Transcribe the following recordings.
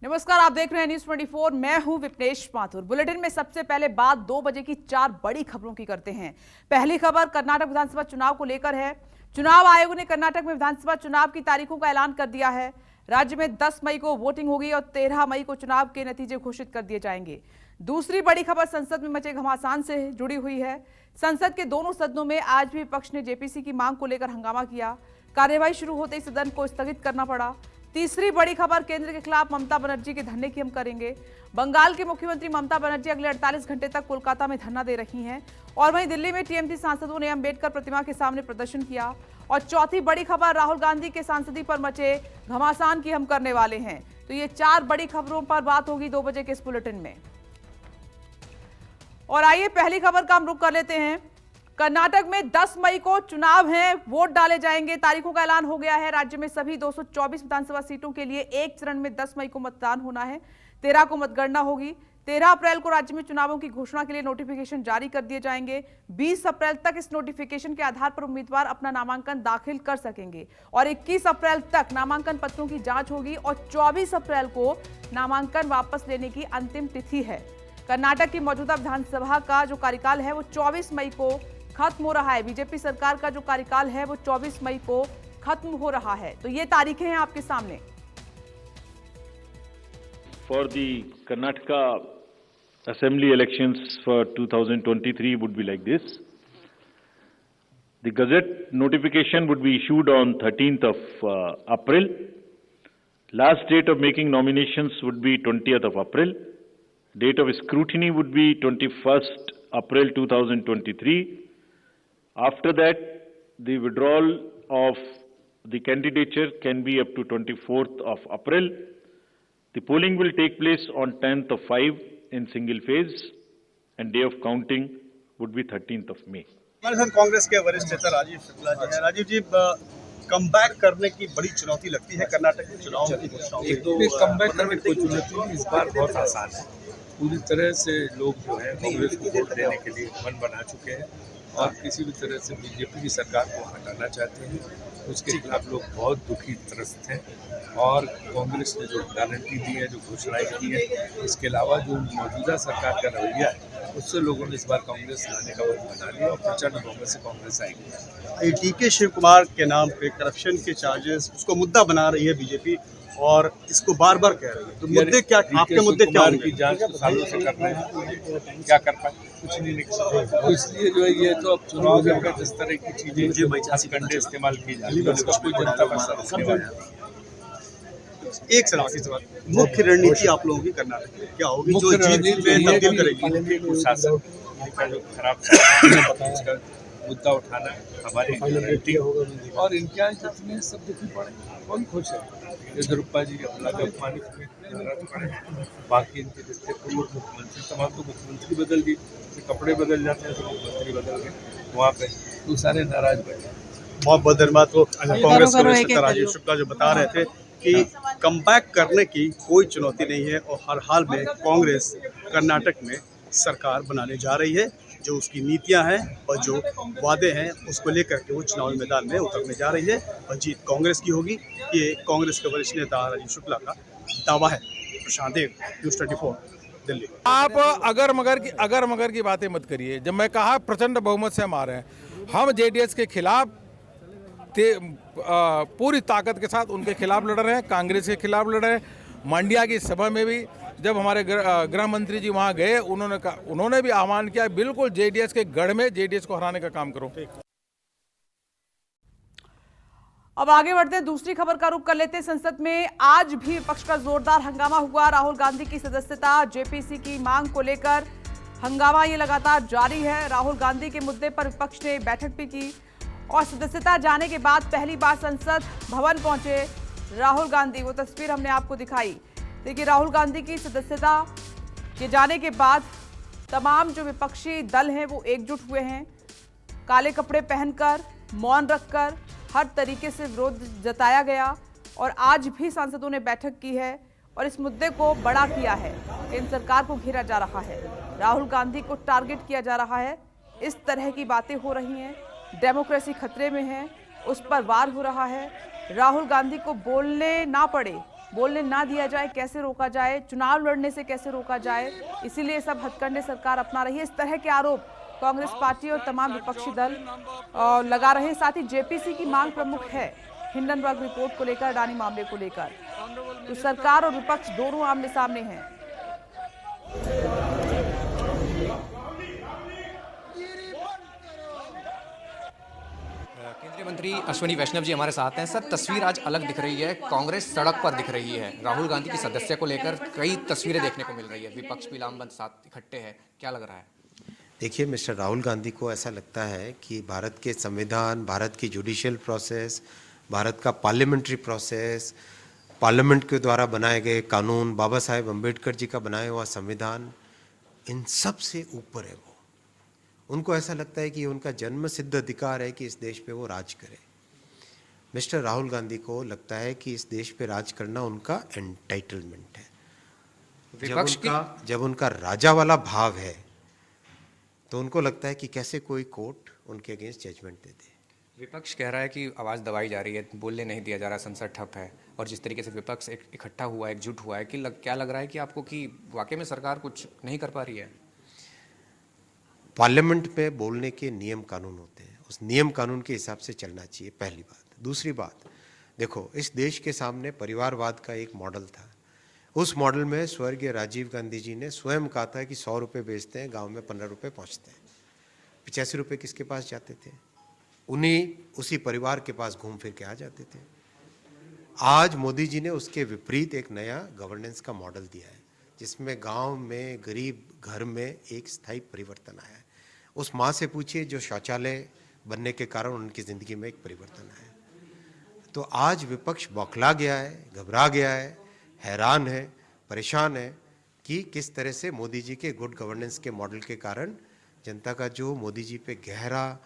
नमस्कार, आप देख रहे हैं न्यूज 24। मैं हूं विपनेश माथुर। बुलेटिन में सबसे पहले बात 2 बजे की 4 बड़ी खबरों की करते हैं। पहली खबर कर्नाटक विधानसभा चुनाव को लेकर है। चुनाव आयोग ने कर्नाटक में विधानसभा चुनाव की तारीखों का ऐलान कर दिया है। राज्य में 10 मई को वोटिंग होगी और 13 मई को चुनाव के नतीजे घोषित कर दिए जाएंगे। दूसरी बड़ी खबर संसद में मचे घमासान से जुड़ी हुई है। संसद के दोनों सदनों में आज भी विपक्ष ने जेपीसी की मांग को लेकर हंगामा किया। कार्यवाही शुरू होते ही सदन को स्थगित करना पड़ा। तीसरी बड़ी खबर केंद्र के खिलाफ ममता बनर्जी के धरने की हम करेंगे। बंगाल के मुख्यमंत्री ममता बनर्जी अगले 48 घंटे तक कोलकाता में धरना दे रही हैं और वहीं दिल्ली में टीएमसी सांसदों ने अंबेडकर प्रतिमा के सामने प्रदर्शन किया। और चौथी बड़ी खबर राहुल गांधी के सांसदी पर मचे घमासान की हम करने वाले हैं। तो ये 4 बड़ी खबरों पर बात होगी 2 बजे के इस बुलेटिन में। और आइए पहली खबर का हम रुख कर लेते हैं। कर्नाटक में 10 मई को चुनाव हैं, वोट डाले जाएंगे। तारीखों का ऐलान हो गया है। राज्य में सभी 224 विधानसभा सीटों के लिए एक चरण में 10 मई को मतदान होना है। 13 को मतगणना होगी। 13 अप्रैल को राज्य में चुनावों की घोषणा के लिए नोटिफिकेशन जारी कर दिए जाएंगे। 20 अप्रैल तक इस नोटिफिकेशन के आधार पर उम्मीदवार अपना नामांकन दाखिल कर सकेंगे और 21 अप्रैल तक नामांकन पत्रों की जांच होगी और 24 अप्रैल को नामांकन वापस लेने की अंतिम तिथि है। कर्नाटक की मौजूदा विधानसभा का जो कार्यकाल है वो 24 मई को खत्म हो रहा है। बीजेपी सरकार का जो कार्यकाल है वो 24 मई को खत्म हो रहा है। तो ये तारीखें हैं आपके सामने। For the Karnataka Assembly elections for 2023 would be like this. The Gazette notification would be issued on 13th of April. Last date of making nominations would be 20th of April. Date of scrutiny would be 21st April 2023. After that, the withdrawal of the candidature can be up to 24th of April. The polling will take place on 10th of 5 in single phase and day of counting would be 13th of May. हमारे साथ कांग्रेस के वरिष्ठ नेता राजीव शुक्ला जी हैं। राजीव जी, comeback करने की बड़ी चुनौती लगती है कर्नाटक के चुनाव की घोषणा। एक तो कमबैक करने की कोई चुनौती नहीं, इस बार बहुत आसान है। पूरी तरह से लोग जो है कांग्रेस को वोट देने के लिए मन बना चुके हैं और किसी भी तरह से बीजेपी की सरकार को हटाना चाहते हैं। उसके खिलाफ लोग बहुत दुखी त्रस्त हैं और कांग्रेस ने जो गारंटी दी है, जो घोषणाएं की है, इसके अलावा जो मौजूदा सरकार का रवैया है, उससे लोगों ने इस बार कांग्रेस लाने का मन बना लिया और प्रचंड बहुमत से कांग्रेस आएगी। डीके शिव कुमार के नाम पे करप्शन के चार्जेस उसको मुद्दा बना रही है बीजेपी और इसको बार बार कह रही है। तो मुद्दे क्या, आपके मुद्दे क्या होंगे? की जांच तो सालों से कर रहे हैं, क्या कर पाए? कुछ नहीं निकला। तो इसलिए जो है ये तो अब चुनाव में अगर जिस तरह की चीजें कंडे इस्तेमाल की जाती है उसका कोई जनता पर असर नहीं होगा। एक सवाल की सवाल, मुख्य रणनीति आप लोगों की कर्नाटक में क्या होगी जो जीत में तब्दील करेगी? प्रशासन का जो खराब है उसका मुद्दा उठाना हमारी रणनीति और इनके यहाँ जितने सब दुखी पड़े बहुत खुश है। येदियुरप्पा जी अपना अपमानित हुए, नाराज पड़े। बाकी इनके जितने पूर्व मुख्यमंत्री, तमाम तो मुख्यमंत्री बदल गए, कपड़े बदल जाते हैं तो मुख्यमंत्री बदल गए वहाँ पे, तो सारे नाराज बैठे। बहुत बहुत धन्यवाद। तो कांग्रेस के वरिष्ठ नेता राजीव शुक्ला जो बता रहे थे कि कमबैक करने की कोई चुनौती नहीं है और हर हाल में कांग्रेस कर्नाटक में सरकार बनाने जा रही है। जो उसकी नीतियां हैं और जो वादे हैं उसको लेकर के वो चुनावी मैदान में उतरने जा रही है और जीत कांग्रेस की होगी। ये कांग्रेस के वरिष्ठ नेता राजीव शुक्ला का दावा है। प्रशांत देव, न्यूज़ 24, दिल्ली। आप अगर मगर की बातें मत करिए। जब मैं कहा प्रचंड बहुमत से हम आ रहे हैं, हम जेडीएस के खिलाफ पूरी ताकत के साथ उनके खिलाफ लड़ रहे हैं, कांग्रेस के खिलाफ लड़ रहे हैं। मंडिया की सभा में भी जब हमारे गृह मंत्री जी वहां गए, उन्होंने भी आह्वान किया बिल्कुल जेडीएस के गढ़ में जेडीएस को हराने का काम करो। अब आगे बढ़ते हैं, दूसरी खबर का रुख कर लेते हैं। संसद में आज भी विपक्ष का जोरदार हंगामा हुआ। राहुल गांधी की सदस्यता, जेपीसी की मांग को लेकर हंगामा ये लगातार जारी है। राहुल गांधी के मुद्दे पर विपक्ष ने बैठक भी की और सदस्यता जाने के बाद पहली बार संसद भवन पहुंचे राहुल गांधी। वो तस्वीर हमने आपको दिखाई। देखिए, राहुल गांधी की सदस्यता के जाने के बाद तमाम जो विपक्षी दल हैं वो एकजुट हुए हैं। काले कपड़े पहनकर, मौन रखकर हर तरीके से विरोध जताया गया और आज भी सांसदों ने बैठक की है और इस मुद्दे को बड़ा किया है। केंद्र सरकार को घेरा जा रहा है, राहुल गांधी को टारगेट किया जा रहा है। इस तरह की बातें हो रही हैं, डेमोक्रेसी खतरे में है, उस पर वार हो रहा है। राहुल गांधी को बोलने ना पड़े, बोलने ना दिया जाए, कैसे रोका जाए, चुनाव लड़ने से कैसे रोका जाए, इसीलिए सब हथकंडे सरकार अपना रही है। इस तरह के आरोप कांग्रेस पार्टी और तमाम विपक्षी दल लगा रहे हैं। साथ ही जेपीसी की मांग प्रमुख है हिंडनबर्ग रिपोर्ट को लेकर, अडानी मामले को लेकर। तो सरकार और विपक्ष दोनों आमने सामने हैं। केंद्रीय मंत्री अश्विनी वैष्णव जी हमारे साथ हैं। सर, तस्वीर आज अलग दिख रही है, कांग्रेस सड़क पर दिख रही है। राहुल गांधी की सदस्य को लेकर कई तस्वीरें देखने को मिल रही है, विपक्ष भी लामबंद साथ इकट्ठे हैं, क्या लग रहा है? देखिए, मिस्टर राहुल गांधी को ऐसा लगता है कि भारत के संविधान, भारत की जुडिशियल प्रोसेस, भारत का पार्लियामेंट्री प्रोसेस, पार्लियामेंट के द्वारा बनाए गए कानून, बाबा साहेब अम्बेडकर जी का बनाया हुआ संविधान, इन सब से ऊपर है वो। उनको ऐसा लगता है कि उनका जन्म सिद्ध अधिकार है कि इस देश पे वो राज करे। मिस्टर राहुल गांधी को लगता है कि इस देश पे राज करना उनका एंटाइटलमेंट है। जब उनका राजा वाला भाव है तो उनको लगता है कि कैसे कोई कोर्ट उनके अगेंस्ट जजमेंट दे दे। विपक्ष कह रहा है कि आवाज़ दबाई जा रही है, बोलने नहीं दिया जा रहा, संसद ठप है। और जिस तरीके से विपक्ष इकट्ठा हुआ है, एकजुट हुआ है, कि क्या लग रहा है कि आपको कि वाकई में सरकार कुछ नहीं कर पा रही है? पार्लियामेंट में बोलने के नियम कानून होते हैं, उस नियम कानून के हिसाब से चलना चाहिए, पहली बात। दूसरी बात, देखो, इस देश के सामने परिवारवाद का एक मॉडल था। उस मॉडल में स्वर्गीय राजीव गांधी जी ने स्वयं कहा था कि 100 रुपये बेचते हैं, गांव में 15 रुपये पहुंचते हैं। 85 रुपये किसके पास जाते थे? उसी परिवार के पास घूम फिर के आ जाते थे। आज मोदी जी ने उसके विपरीत एक नया गवर्नेंस का मॉडल दिया है, जिसमें गांव में, गरीब घर में एक स्थायी परिवर्तन आया है। उस माँ से पूछिए जो शौचालय बनने के कारण उनकी ज़िंदगी में एक परिवर्तन आया। तो आज विपक्ष बौखला गया है, घबरा गया है, हैरान है, परेशान है कि किस तरह से मोदी जी के गुड गवर्नेंस के मॉडल के कारण जनता का जो मोदी जी पे गहरा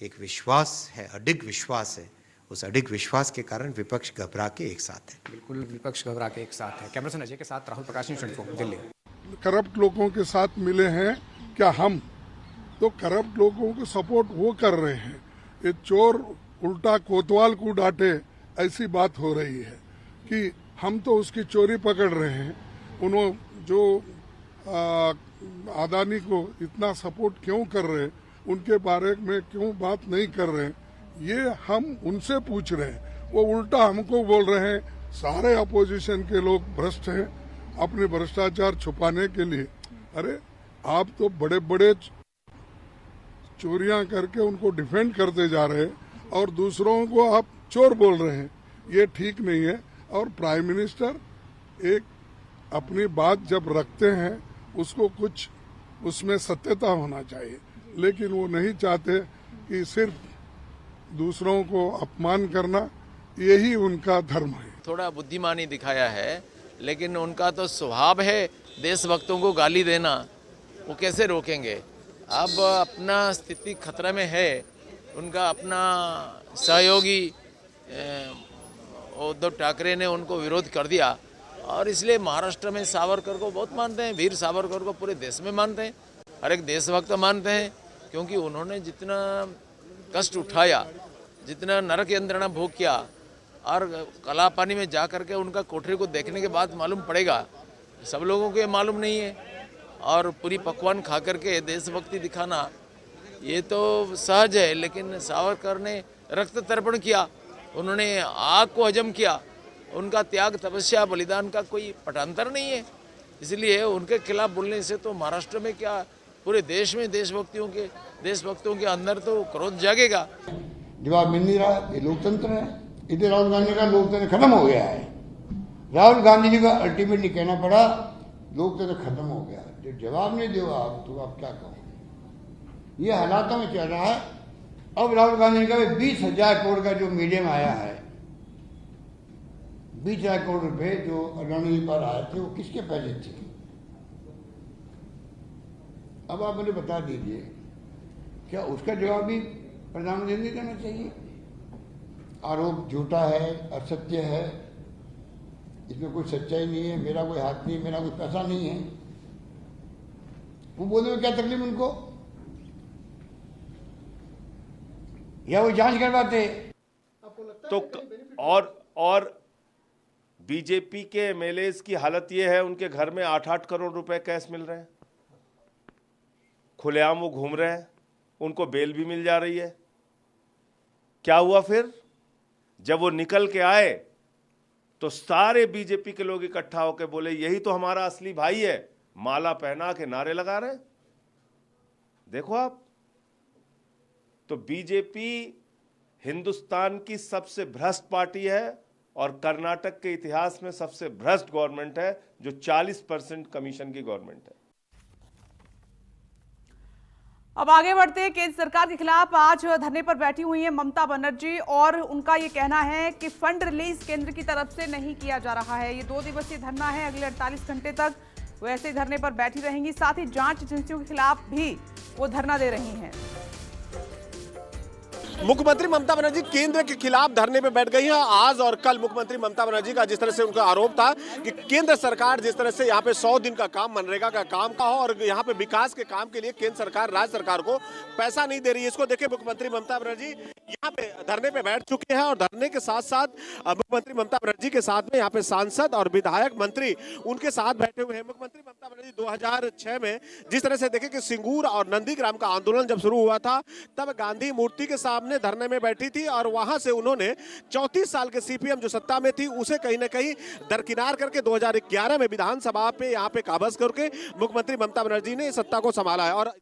एक विश्वास है, अडिग विश्वास है, उस अडिग विश्वास के कारण विपक्ष घबरा के एक साथ है। बिल्कुल, विपक्ष घबरा के एक साथ है। कैमरा पर्सन अजय के साथ राहुल प्रकाश, न्यूज़ 24, दिल्ली। करप्ट लोगों के साथ मिले हैं क्या हम? तो करप्ट लोगों को सपोर्ट वो कर रहे हैं। ये चोर उल्टा कोतवाल को डांटे, ऐसी बात हो रही है कि हम तो उसकी चोरी पकड़ रहे हैं। उन्होंने जो अदानी को इतना सपोर्ट क्यों कर रहे हैं, उनके बारे में क्यों बात नहीं कर रहे हैं, ये हम उनसे पूछ रहे हैं। वो उल्टा हमको बोल रहे हैं सारे अपोजिशन के लोग भ्रष्ट हैं, अपने भ्रष्टाचार छुपाने के लिए। अरे आप तो बड़े बड़े चोरियां करके उनको डिफेंड करते जा रहे हैं और दूसरों को आप चोर बोल रहे हैं, ये ठीक नहीं है। और प्राइम मिनिस्टर एक अपनी बात जब रखते हैं उसको कुछ उसमें सत्यता होना चाहिए, लेकिन वो नहीं चाहते कि सिर्फ दूसरों को अपमान करना, यही उनका धर्म है। थोड़ा बुद्धिमानी दिखाया है, लेकिन उनका तो स्वभाव है देशभक्तों को गाली देना, वो कैसे रोकेंगे? अब अपना स्थिति खतरे में है। उनका अपना सहयोगी उद्धव ठाकरे ने उनको विरोध कर दिया और इसलिए महाराष्ट्र में सावरकर को बहुत मानते हैं, वीर सावरकर को पूरे देश में मानते हैं, हर एक देशभक्त मानते हैं, क्योंकि उन्होंने जितना कष्ट उठाया, जितना नरक यंत्रणा भोग किया, और कला पानी में जा करके उनका कोठरी को देखने के बाद मालूम पड़ेगा, सब लोगों को ये मालूम नहीं है। और पूरी पकवान खा करके देशभक्ति दिखाना ये तो सहज है, लेकिन सावरकर ने रक्त तर्पण किया, उन्होंने आग को हजम किया, उनका त्याग, तपस्या, बलिदान का कोई पटांतर नहीं है। इसलिए उनके खिलाफ बोलने से तो महाराष्ट्र में क्या, पूरे देश में देशभक्तों के अंदर तो क्रोध जागेगा। जवाब मिल नहीं रहा, ये लोकतंत्र है। इधर राहुल गांधी का लोकतंत्र खत्म हो गया है। राहुल गांधी जी का अल्टीमेटली कहना पड़ा लोकतंत्र खत्म हो गया। जो जवाब नहीं दो आप, तो आप क्या कहोगे? ये हालातों में चल रहा है। अब राहुल गांधी का 20,000 करोड़ का जो मीडिया में आया है, 20,000 करोड़ रुपए जो अडानी जी पर आए थे, वो किसके पैसे थे? अब आप मुझे बता दीजिए, क्या उसका जवाब भी प्रधानमंत्री नहीं देना चाहिए? आरोप झूठा है, असत्य है, इसमें कोई सच्चाई नहीं है, मेरा कोई हाथ नहीं, मेरा कोई पैसा नहीं है, वो बोलने में क्या तकलीफ उनको? या वो जांच करवाते? तो और बीजेपी के एमएलएज की हालत यह है, उनके घर में 8-8 करोड़ रुपए कैश मिल रहे हैं, खुलेआम वो घूम रहे हैं, उनको बेल भी मिल जा रही है। क्या हुआ फिर? जब वो निकल के आए तो सारे बीजेपी के लोग इकट्ठा होकर बोले यही तो हमारा असली भाई है, माला पहना के नारे लगा रहे हैं। देखो आप, तो बीजेपी हिंदुस्तान की सबसे भ्रष्ट पार्टी है और कर्नाटक के इतिहास में सबसे भ्रष्ट गवर्नमेंट है, जो 40% कमीशन की गवर्नमेंट है। अब आगे बढ़ते हैं। केंद्र सरकार के खिलाफ आज धरने पर बैठी हुई हैं ममता बनर्जी और उनका ये कहना है कि फंड रिलीज केंद्र की तरफ से नहीं किया जा रहा है। ये 2 दिवसीय धरना है, अगले 48 घंटे तक वो ऐसे ही धरने पर बैठी रहेंगी। साथ ही जांच एजेंसियों के खिलाफ भी वो धरना दे रही हैं। मुख्यमंत्री ममता बनर्जी केंद्र के खिलाफ धरने पे बैठ गई हैं। आज और कल मुख्यमंत्री ममता बनर्जी का जिस तरह से उनका आरोप था कि केंद्र सरकार जिस तरह से यहाँ पे 100 दिन का काम, मनरेगा का काम का हो और यहाँ पे विकास के काम के लिए केंद्र सरकार राज्य सरकार को पैसा नहीं दे रही है। इसको देखे मुख्यमंत्री ममता बनर्जी यहाँ पे धरने पे बैठ चुके हैं और धरने के साथ साथ मुख्यमंत्री ममता बनर्जी के साथ में यहाँ पे सांसद और विधायक मंत्री उनके साथ बैठे हुए हैं। मुख्यमंत्री ममता बनर्जी 2006 में जिस तरह से देखे कि सिंगूर और नंदीग्राम का आंदोलन जब शुरू हुआ था, तब गांधी मूर्ति के सामने धरने में बैठी थी और वहां से उन्होंने 34 साल के सीपीएम जो सत्ता में थी उसे कहीं ना कहीं दरकिनार करके 2011 में विधानसभा पे यहाँ पे काबज करके मुख्यमंत्री ममता बनर्जी ने सत्ता को संभाला है। और